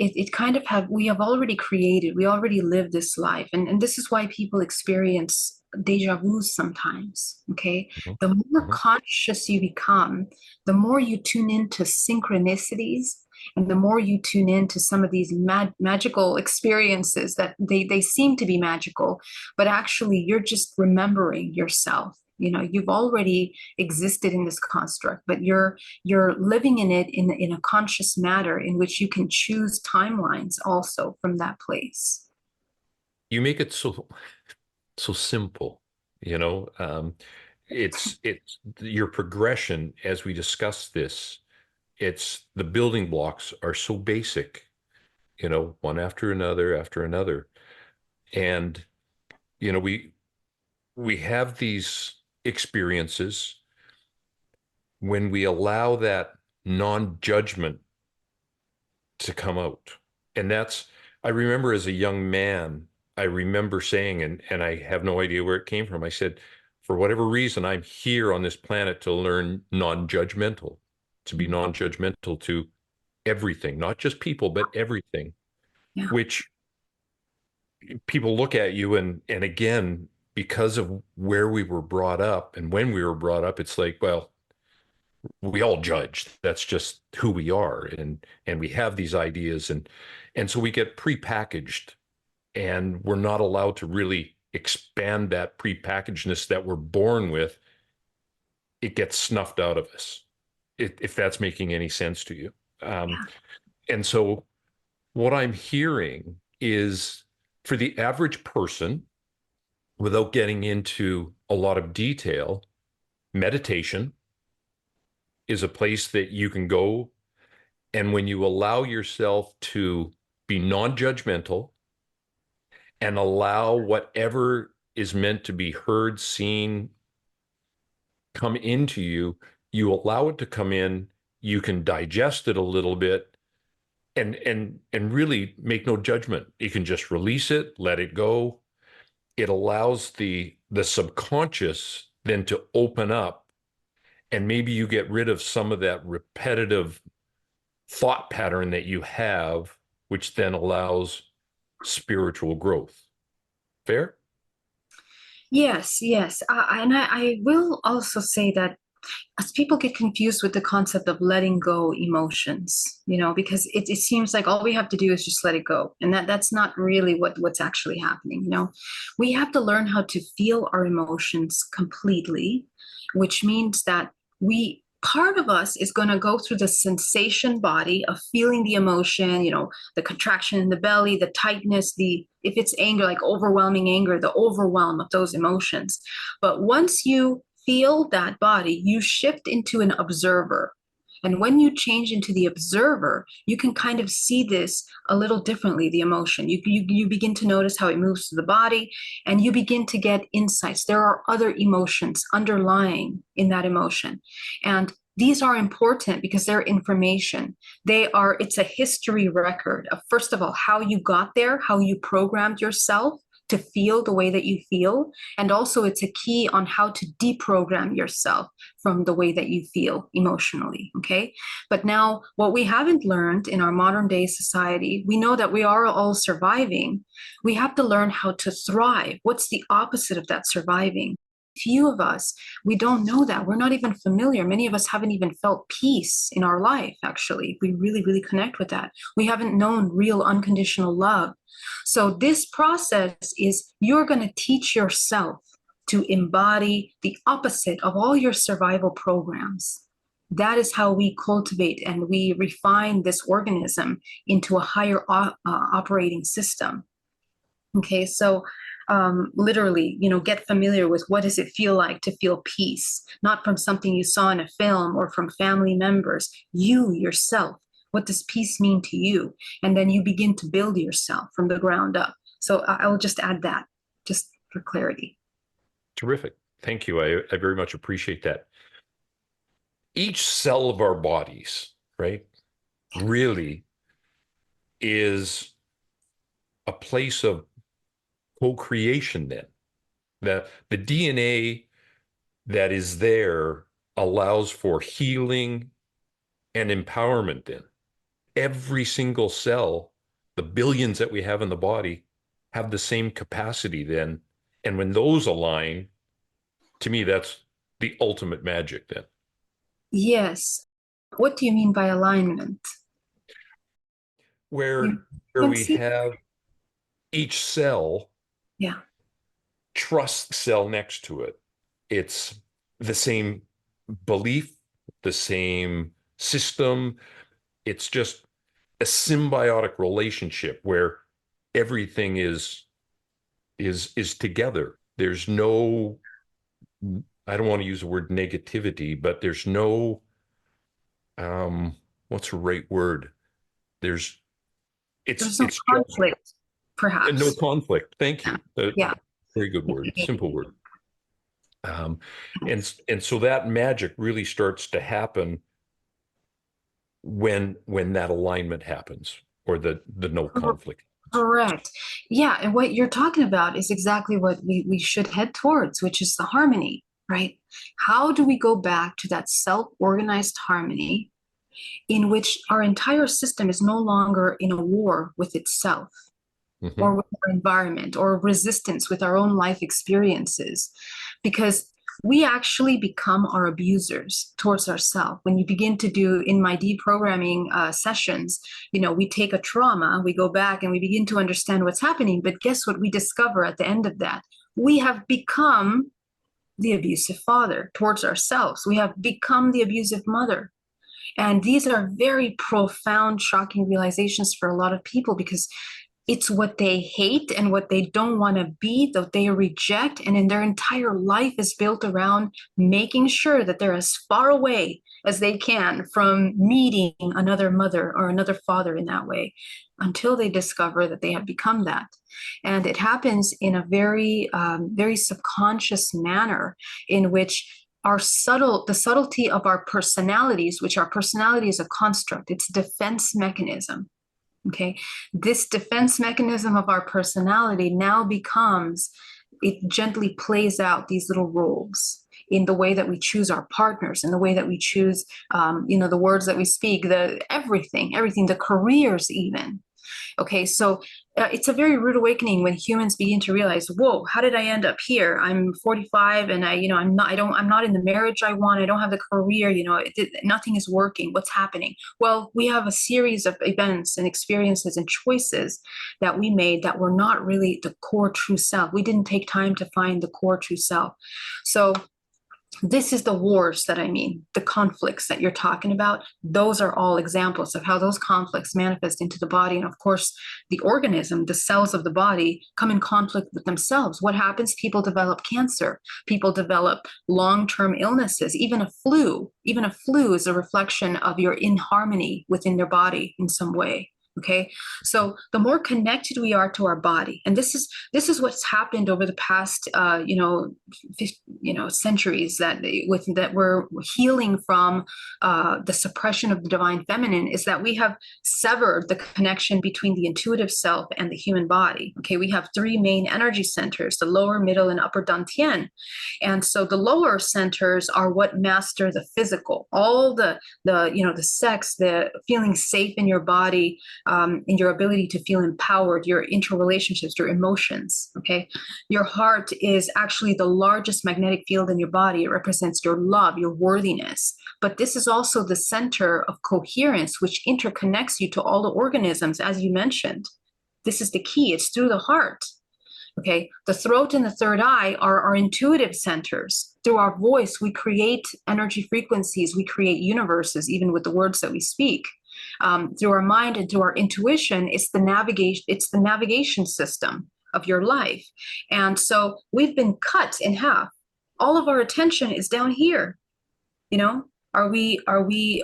have, we have already created, we already lived this life. And this is why people experience deja vu sometimes, okay? The more conscious you become, the more you tune into synchronicities, and the more you tune into some of these magical experiences that they seem to be magical, but actually you're just remembering yourself. You know, you've already existed in this construct, but you're living in it in a conscious manner in which you can choose timelines also from that place. You make it so simple, you know. It's your progression as we discuss this. It's the building blocks are so basic, you know, one after another. And, you know, we have these experiences when we allow that non-judgment to come out. And I remember as a young man, I remember saying, and I have no idea where it came from. I said, for whatever reason, I'm here on this planet to learn non-judgmental, to be non-judgmental to everything, not just people, but everything, Yeah. which people look at you and again, because of where we were brought up and when we were brought up, it's like, well, we all judge. That's just who we are. And we have these ideas and so we get prepackaged and we're not allowed to really expand that prepackagedness that we're born with. It gets snuffed out of us, if that's making any sense to you. And so what I'm hearing is for the average person, without getting into a lot of detail, meditation is a place that you can go. And when you allow yourself to be non-judgmental and allow whatever is meant to be heard, seen, come into you, you allow it to come in, you can digest it a little bit and really make no judgment. You can just release it, let it go. It allows the subconscious then to open up, and maybe you get rid of some of that repetitive thought pattern that you have, which then allows spiritual growth. Fair? Yes, yes. And I will also say that as people get confused with the concept of letting go emotions, you know, because it seems like all we have to do is just let it go. And that's not really what's actually happening. You know, we have to learn how to feel our emotions completely, which means that part of us is going to go through the sensation body of feeling the emotion, you know, the contraction in the belly, the tightness, if it's anger, like overwhelming anger, the overwhelm of those emotions. But once you feel that body, you shift into an observer. And when you change into the observer, you can kind of see this a little differently, the emotion. You begin to notice how it moves through the body, and you begin to get insights. There are other emotions underlying in that emotion. And these are important because they're information. It's a history record of, first of all, how you got there, how you programmed yourself to feel the way that you feel. And also it's a key on how to deprogram yourself from the way that you feel emotionally, okay? But now what we haven't learned in our modern day society, we know that we are all surviving. We have to learn how to thrive. What's the opposite of that surviving? Few of us, we don't know that. We're not even familiar. Many of us haven't even felt peace in our life, actually. We really, really connect with that. We haven't known real unconditional love. So this process is you're going to teach yourself to embody the opposite of all your survival programs. That is how we cultivate and we refine this organism into a higher operating system. Okay, so literally, get familiar with what does it feel like to feel peace, not from something you saw in a film or from family members, you yourself. What does peace mean to you? And then you begin to build yourself from the ground up. So I will just add that just for clarity. Terrific. Thank you. I very much appreciate that. Each cell of our bodies, right, really is a place of co-creation then. The DNA that is there allows for healing and empowerment then. Every single cell, the billions that we have in the body, have the same capacity then. And when those align, to me, that's the ultimate magic then. Yes. What do you mean by alignment? Where You where can we see. have each cell Yeah. trust the cell next to it. It's the same belief, the same system. It's just a symbiotic relationship where everything is together. There's no, I don't want to use the word negativity, but there's no what's the right word? There's There's no it's just conflict, no perhaps. conflict. Thank you. Yeah. Very good word, simple word. Um, and so that magic really starts to happen when that alignment happens or the no conflict. Correct. Yeah. And what you're talking about is exactly what we should head towards, which is the harmony, right? How do we go back to that self-organized harmony in which our entire system is no longer in a war with itself Mhm. or with our environment or resistance with our own life experiences? Because we actually become our abusers towards ourselves. When you begin to do in my deprogramming sessions, we take a trauma, we go back and we begin to understand what's happening. But guess what we discover at the end of that? We have become the abusive father towards ourselves. We have become the abusive mother. And these are very profound, shocking realizations for a lot of people because it's what they hate and what they don't want to be, that they reject. And in their entire life is built around making sure that they're as far away as they can from meeting another mother or another father in that way until they discover that they have become that. And it happens in a very, very subconscious manner in which the subtlety of our personalities, which our personality is a construct, it's a defense mechanism. Okay, this defense mechanism of our personality now becomes, it gently plays out these little roles in the way that we choose our partners, in the way that we choose, the words that we speak, the everything, the careers even. Okay, so it's a very rude awakening when humans begin to realize, whoa, how did I end up here? I'm 45 and I'm not in the marriage I want. I don't have the career, nothing is working. What's happening? Well, we have a series of events and experiences and choices that we made that were not really the core true self. We didn't take time to find the core true self. So this is the wars that I mean, the conflicts that you're talking about. Those are all examples of how those conflicts manifest into the body. And of course, the organism, the cells of the body come in conflict with themselves. What happens? People develop cancer. People develop long-term illnesses. Even a flu is a reflection of your inharmony within your body in some way. Okay, so the more connected we are to our body, and this is what's happened over the past centuries, that we're healing from the suppression of the divine feminine, is that we have severed the connection between the intuitive self and the human body. Okay, we have three main energy centers: the lower, middle, and upper dantian. And so the lower centers are what master the physical, all the sex, the feeling safe in your body, in your ability to feel empowered, your interrelationships, your emotions. Okay, your heart is actually the largest magnetic field in your body. It represents your love, your worthiness. But this is also the center of coherence, which interconnects you to all the organisms, as you mentioned. This is the key. It's through the heart. Okay, the throat and the third eye are our intuitive centers. Through our voice, we create energy frequencies, we create universes, even with the words that we speak. Through our mind and through our intuition, it's the navigation system of your life. And so we've been cut in half. All of our attention is down here. You know, are we having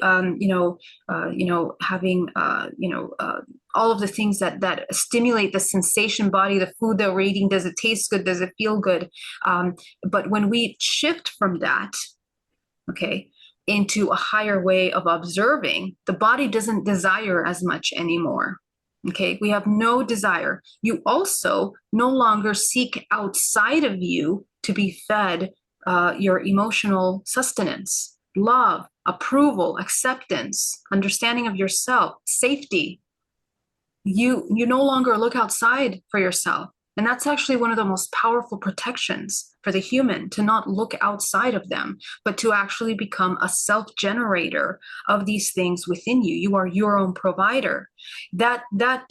all of the things that stimulate the sensation body, the food that we're eating, does it taste good, does it feel good? But when we shift from that, okay, into a higher way of observing, the body doesn't desire as much anymore. Okay, we have no desire. You also no longer seek outside of you to be fed your emotional sustenance, love, approval, acceptance, understanding of yourself, safety. You no longer look outside for yourself. And that's actually one of the most powerful protections for the human, to not look outside of them, but to actually become a self-generator of these things within you. You are your own provider. That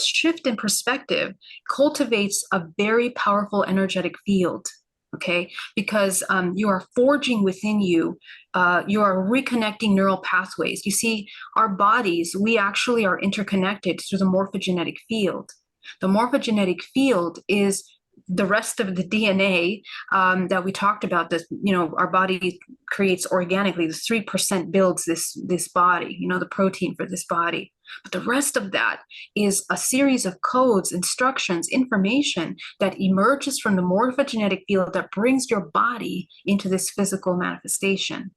shift in perspective cultivates a very powerful energetic field. Okay, because you are forging within you, you are reconnecting neural pathways. You see, our bodies, we actually are interconnected through the morphogenetic field. The morphogenetic field is the rest of the DNA that we talked about. That, you know, our body creates organically. The 3% builds this body, you know, the protein for this body. But the rest of that is a series of codes, instructions, information that emerges from the morphogenetic field that brings your body into this physical manifestation.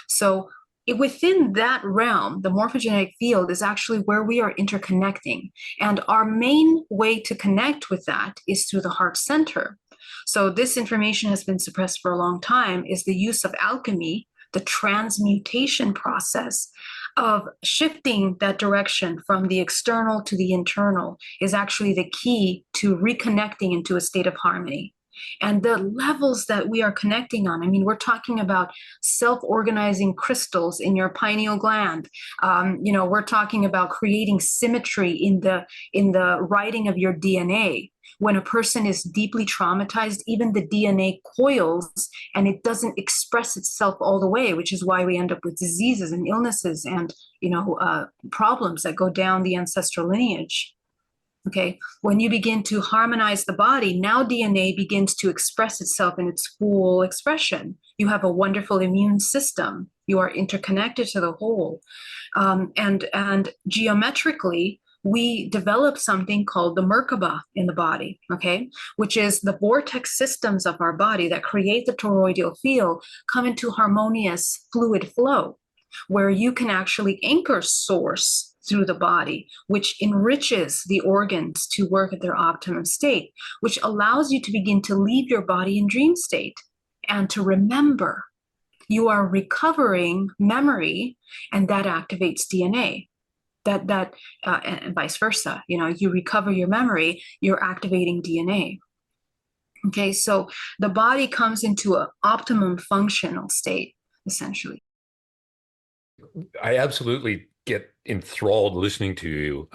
So within that realm, the morphogenetic field is actually where we are interconnecting. And our main way to connect with that is through the heart center. So this information has been suppressed for a long time, is the use of alchemy, the transmutation process of shifting that direction from the external to the internal is actually the key to reconnecting into a state of harmony. And the levels that we are connecting on, I mean, we're talking about self-organizing crystals in your pineal gland. We're talking about creating symmetry in the writing of your DNA. When a person is deeply traumatized, even the DNA coils and it doesn't express itself all the way, which is why we end up with diseases and illnesses and, problems that go down the ancestral lineage. Okay, when you begin to harmonize the body, now DNA begins to express itself in its full expression. You have a wonderful immune system. You are interconnected to the whole. And geometrically, we develop something called the Merkaba in the body, okay, which is the vortex systems of our body that create the toroidal field come into harmonious fluid flow, where you can actually anchor source through the body, which enriches the organs to work at their optimum state, which allows you to begin to leave your body in dream state and to remember. You are recovering memory, and that activates DNA. And vice versa. You recover your memory, you're activating DNA. Okay, so the body comes into an optimum functional state, essentially. I absolutely get enthralled listening to you.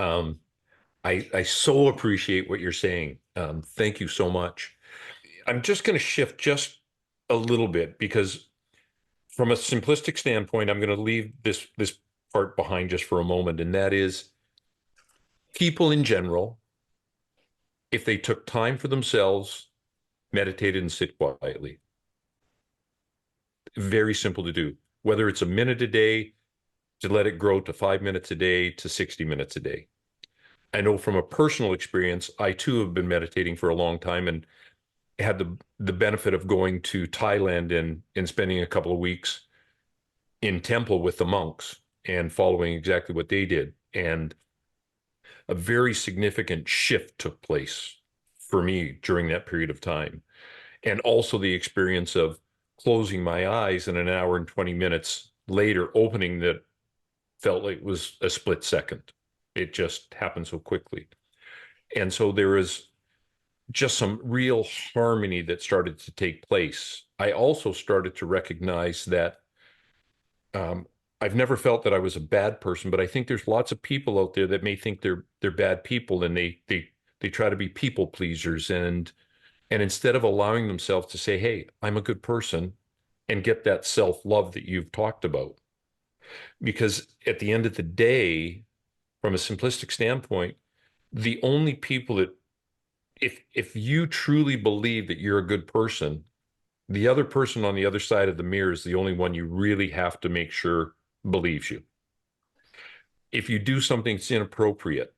I so appreciate what you're saying. Thank you so much. I'm just going to shift just a little bit, because from a simplistic standpoint, I'm going to leave this part behind just for a moment, and that is people in general, if they took time for themselves, meditated and sit quietly. Very simple to do. Whether it's a minute a day, to let it grow to 5 minutes a day, to 60 minutes a day. I know from a personal experience, I too have been meditating for a long time and had the benefit of going to Thailand and spending a couple of weeks in temple with the monks and following exactly what they did. And a very significant shift took place for me during that period of time. And also the experience of closing my eyes and an hour and 20 minutes later opening that felt like it was a split second. It just happened so quickly. And so there is just some real harmony that started to take place. I also started to recognize that I've never felt that I was a bad person, but I think there's lots of people out there that may think they're bad people, and they try to be people pleasers, and instead of allowing themselves to say, hey, I'm a good person, and get that self-love that you've talked about. Because at the end of the day, from a simplistic standpoint, the only people that if you truly believe that you're a good person, the other person on the other side of the mirror is the only one you really have to make sure believes you. If you do something that's inappropriate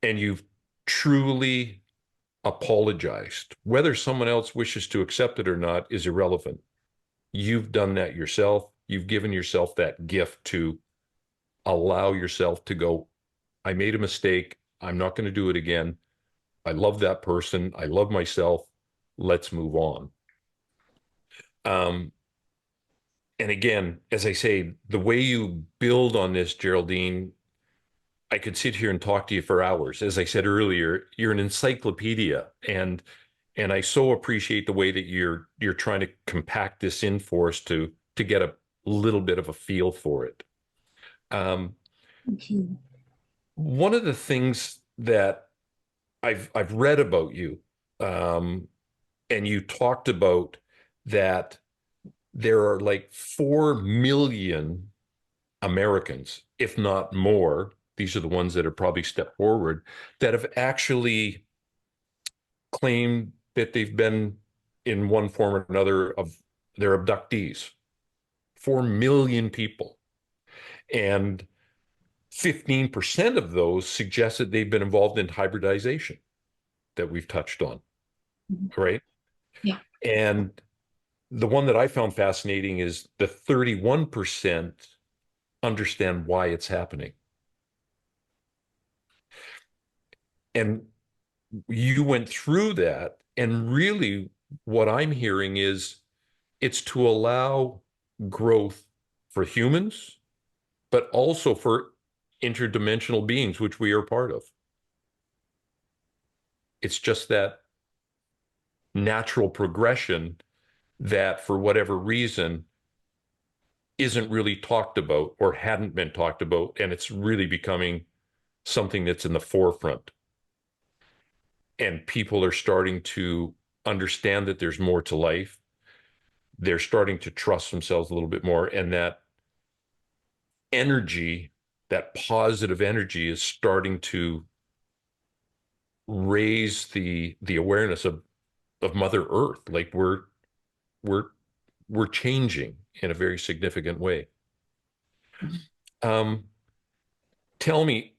and you've truly apologized, whether someone else wishes to accept it or not is irrelevant. You've done that yourself. You've given yourself that gift to allow yourself to go, I made a mistake. I'm not going to do it again. I love that person. I love myself. Let's move on. And again, as I say, the way you build on this, Geraldine, I could sit here and talk to you for hours. As I said earlier, you're an encyclopedia, and I so appreciate the way that you're trying to compact this in for us to get a little bit of a feel for it. One of the things that I've read about you, and you talked about that there are like 4 million Americans, if not more, these are the ones that have probably stepped forward, that have actually claimed that they've been in one form or another of their abductees. 4 million people. And 15% of those suggest that they've been involved in hybridization that we've touched on, right? Yeah. And the one that I found fascinating is the 31% understand why it's happening. And you went through that, and really what I'm hearing is it's to allow growth for humans, but also for interdimensional beings, which we are part of. It's just that natural progression that, for whatever reason, isn't really talked about or hadn't been talked about, and it's really becoming something that's in the forefront. And people are starting to understand that there's more to life. They're starting to trust themselves a little bit more, and that energy, that positive energy, is starting to raise the awareness of Mother Earth. Like we're changing in a very significant way. Tell me,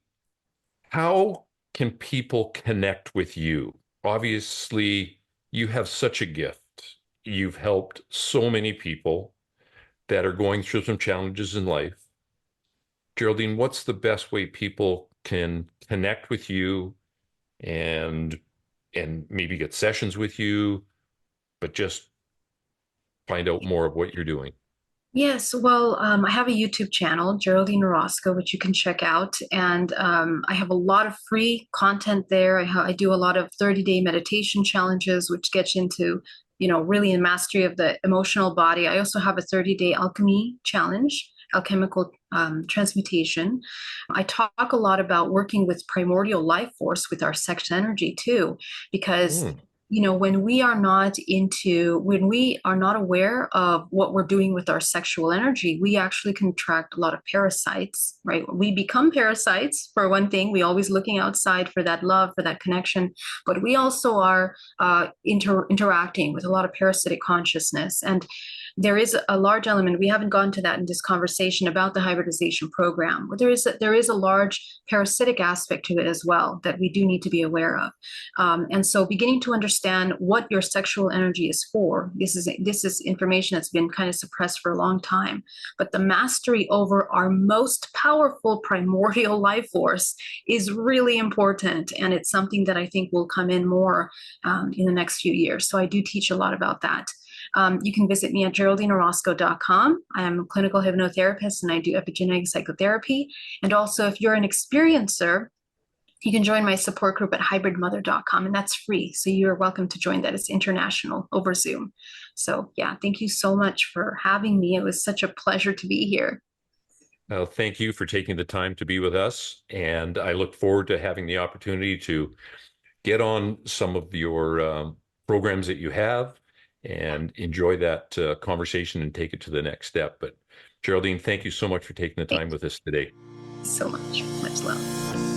how can people connect with you? Obviously, you have such a gift. You've helped so many people that are going through some challenges in life. Geraldine, what's the best way people can connect with you and maybe get sessions with you, but just find out more of what you're doing? Yes, well, I have a YouTube channel, Geraldine Orozco, which you can check out. And I have a lot of free content there. I do a lot of 30-day meditation challenges, which gets into, really in mastery of the emotional body. I also have a 30-day alchemy challenge, alchemical transmutation. I talk a lot about working with primordial life force with our sex energy too, because when we are not aware of what we're doing with our sexual energy, we actually contract a lot of parasites, right? We become parasites, for one thing. We always looking outside for that love, for that connection, but we also are interacting with a lot of parasitic consciousness. And there is a large element, we haven't gone to that in this conversation about the hybridization program, but there is a large parasitic aspect to it as well that we do need to be aware of. And so beginning to understand what your sexual energy is for, this is information that's been kind of suppressed for a long time, but the mastery over our most powerful primordial life force is really important. And it's something that I think will come in more in the next few years. So I do teach a lot about that. You can visit me at geraldineorozco.com. I am a clinical hypnotherapist and I do epigenetic psychotherapy. And also, if you're an experiencer, you can join my support group at hybridmother.com, and that's free. So you're welcome to join that. It's international over Zoom. So yeah, thank you so much for having me. It was such a pleasure to be here. Well, thank you for taking the time to be with us. And I look forward to having the opportunity to get on some of your programs that you have and enjoy that conversation and take it to the next step. But Geraldine, thank you so much for taking the time with us today. So much love.